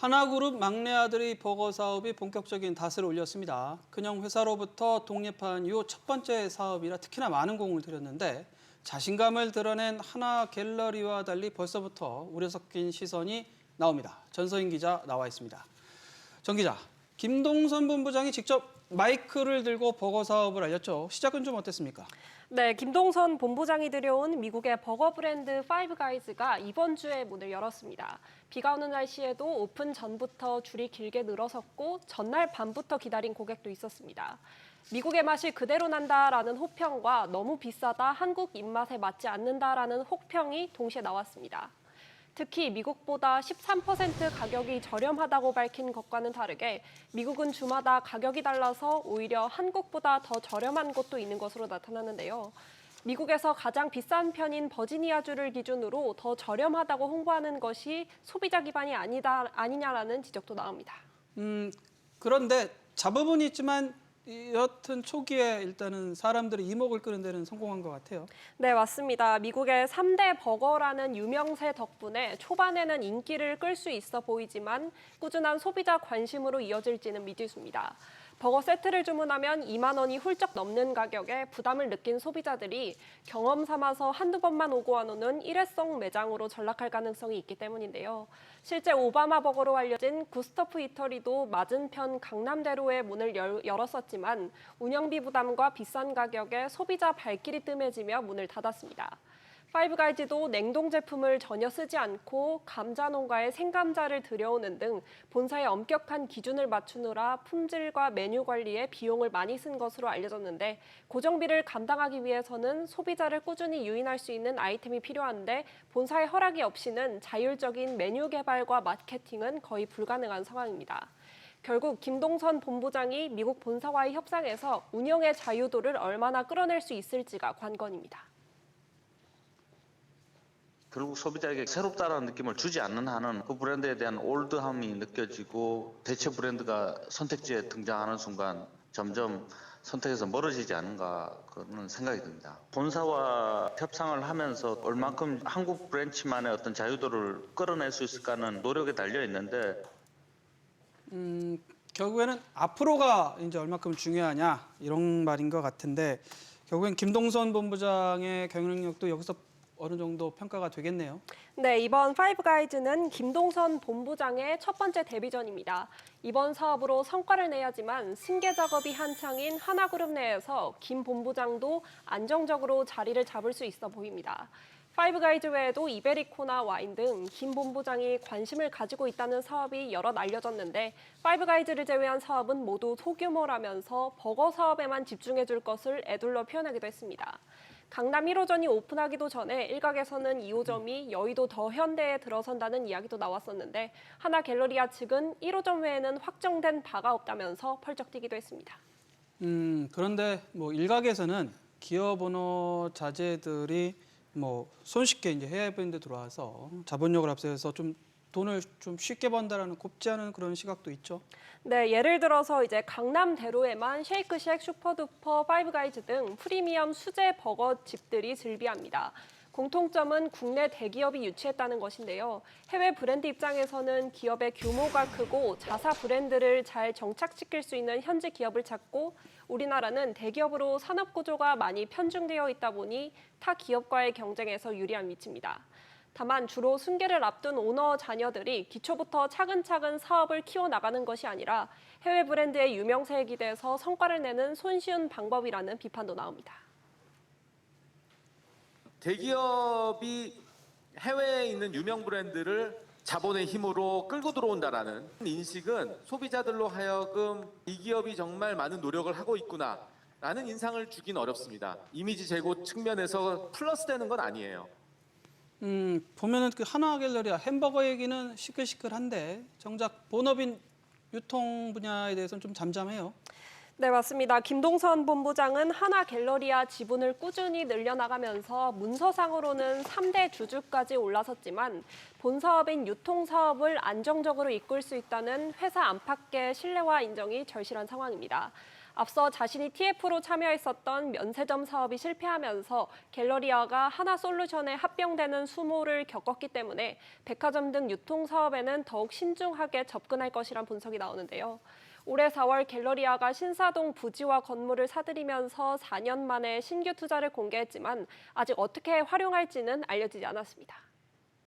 하나그룹 막내 아들의 버거 사업이 본격적인 닷을 올렸습니다. 큰형 회사로부터 독립한 이후 첫 번째 사업이라 특히나 많은 공을 들였는데 자신감을 드러낸 하나 갤러리와 달리 벌써부터 우려 섞인 시선이 나옵니다. 전서인 기자 나와 있습니다. 전 기자, 김동선 본부장이 직접 마이크를 들고 버거 사업을 알렸죠. 시작은 좀 어땠습니까? 네, 김동선 본부장이 들여온 미국의 버거 브랜드 파이브 가이즈가 이번 주에 문을 열었습니다. 비가 오는 날씨에도 오픈 전부터 줄이 길게 늘어섰고 전날 밤부터 기다린 고객도 있었습니다. 미국의 맛이 그대로 난다라는 호평과 너무 비싸다 한국 입맛에 맞지 않는다라는 혹평이 동시에 나왔습니다. 특히 미국보다 13% 가격이 저렴하다고 밝힌 것과는 다르게 미국은 주마다 가격이 달라서 오히려 한국보다 더 저렴한 곳도 있는 것으로 나타나는데요. 미국에서 가장 비싼 편인 버지니아주를 기준으로 더 저렴하다고 홍보하는 것이 소비자 기반이 아니냐라는 지적도 나옵니다. 그런데 잡음은 있지만 여튼 초기에 일단은 사람들의 이목을 끄는 데는 성공한 것 같아요. 네, 맞습니다. 미국의 3대 버거라는 유명세 덕분에 초반에는 인기를 끌 수 있어 보이지만 꾸준한 소비자 관심으로 이어질지는 미지수입니다. 버거 세트를 주문하면 2만 원이 훌쩍 넘는 가격에 부담을 느낀 소비자들이 경험 삼아서 한두 번만 오고 안 오는 일회성 매장으로 전락할 가능성이 있기 때문인데요. 실제 오바마 버거로 알려진 구스터프 이터리도 맞은편 강남대로에 문을 열었었지만 운영비 부담과 비싼 가격에 소비자 발길이 뜸해지며 문을 닫았습니다. 파이브 가이즈도 냉동 제품을 전혀 쓰지 않고 감자 농가에 생감자를 들여오는 등 본사의 엄격한 기준을 맞추느라 품질과 메뉴 관리에 비용을 많이 쓴 것으로 알려졌는데 고정비를 감당하기 위해서는 소비자를 꾸준히 유인할 수 있는 아이템이 필요한데 본사의 허락이 없이는 자율적인 메뉴 개발과 마케팅은 거의 불가능한 상황입니다. 결국 김동선 본부장이 미국 본사와의 협상에서 운영의 자유도를 얼마나 끌어낼 수 있을지가 관건입니다. 결국 소비자에게 새롭다라는 느낌을 주지 않는 한은 그 브랜드에 대한 올드함이 느껴지고 대체 브랜드가 선택지에 등장하는 순간 점점 선택에서 멀어지지 않은가 그런 생각이 듭니다. 본사와 협상을 하면서 얼만큼 한국 브랜치만의 어떤 자유도를 끌어낼 수 있을까는 노력에 달려 있는데 결국에는 앞으로가 이제 얼마큼 중요하냐 이런 말인 것 같은데 결국엔 김동선 본부장의 경영력도 여기서 어느 정도 평가가 되겠네요. 네, 이번 파이브 가이즈는 김동선 본부장의 첫 번째 데뷔전입니다. 이번 사업으로 성과를 내야지만 승계 작업이 한창인 하나그룹 내에서 김 본부장도 안정적으로 자리를 잡을 수 있어 보입니다. 파이브 가이즈 외에도 이베리코나 와인 등 김 본부장이 관심을 가지고 있다는 사업이 여럿 알려졌는데 파이브 가이즈를 제외한 사업은 모두 소규모라면서 버거 사업에만 집중해 줄 것을 애둘러 표현하기도 했습니다. 강남 1호점이 오픈하기도 전에 일각에서는 2호점이 여의도 더 현대에 들어선다는 이야기도 나왔었는데 하나 갤러리아 측은 1호점 외에는 확정된 바가 없다면서 펄쩍 뛰기도 했습니다. 그런데 뭐 일각에서는 기업 오너 자제들이 뭐 손쉽게 이제 해외 브랜드 들어와서 자본력을 앞세워서 좀 돈을 좀 쉽게 번다라는 곱지 않은 그런 시각도 있죠. 네, 예를 들어서 이제 강남대로에만 쉐이크쉑, 슈퍼두퍼, 파이브 가이즈 등 프리미엄 수제 버거 집들이 즐비합니다. 공통점은 국내 대기업이 유치했다는 것인데요. 해외 브랜드 입장에서는 기업의 규모가 크고 자사 브랜드를 잘 정착시킬 수 있는 현지 기업을 찾고 우리나라는 대기업으로 산업 구조가 많이 편중되어 있다 보니 타 기업과의 경쟁에서 유리한 위치입니다. 다만 주로 승계를 앞둔 오너 자녀들이 기초부터 차근차근 사업을 키워나가는 것이 아니라 해외 브랜드의 유명세에 기대서 성과를 내는 손쉬운 방법이라는 비판도 나옵니다. 대기업이 해외에 있는 유명 브랜드를 자본의 힘으로 끌고 들어온다라는 인식은 소비자들로 하여금 이 기업이 정말 많은 노력을 하고 있구나라는 인상을 주긴 어렵습니다. 이미지 제고 측면에서 플러스 되는 건 아니에요. 보면은 그 하나 갤러리아 햄버거 얘기는 시끌시끌한데 정작 본업인 유통 분야에 대해서는 좀 잠잠해요. 네, 맞습니다. 김동선 본부장은 하나 갤러리아 지분을 꾸준히 늘려나가면서 문서상으로는 3대 주주까지 올라섰지만 본 사업인 유통 사업을 안정적으로 이끌 수 있다는 회사 안팎의 신뢰와 인정이 절실한 상황입니다. 앞서 자신이 TF로 참여했었던 면세점 사업이 실패하면서 갤러리아가 하나솔루션에 합병되는 수모를 겪었기 때문에 백화점 등 유통 사업에는 더욱 신중하게 접근할 것이란 분석이 나오는데요. 올해 4월 갤러리아가 신사동 부지와 건물을 사들이면서 4년 만에 신규 투자를 공개했지만 아직 어떻게 활용할지는 알려지지 않았습니다.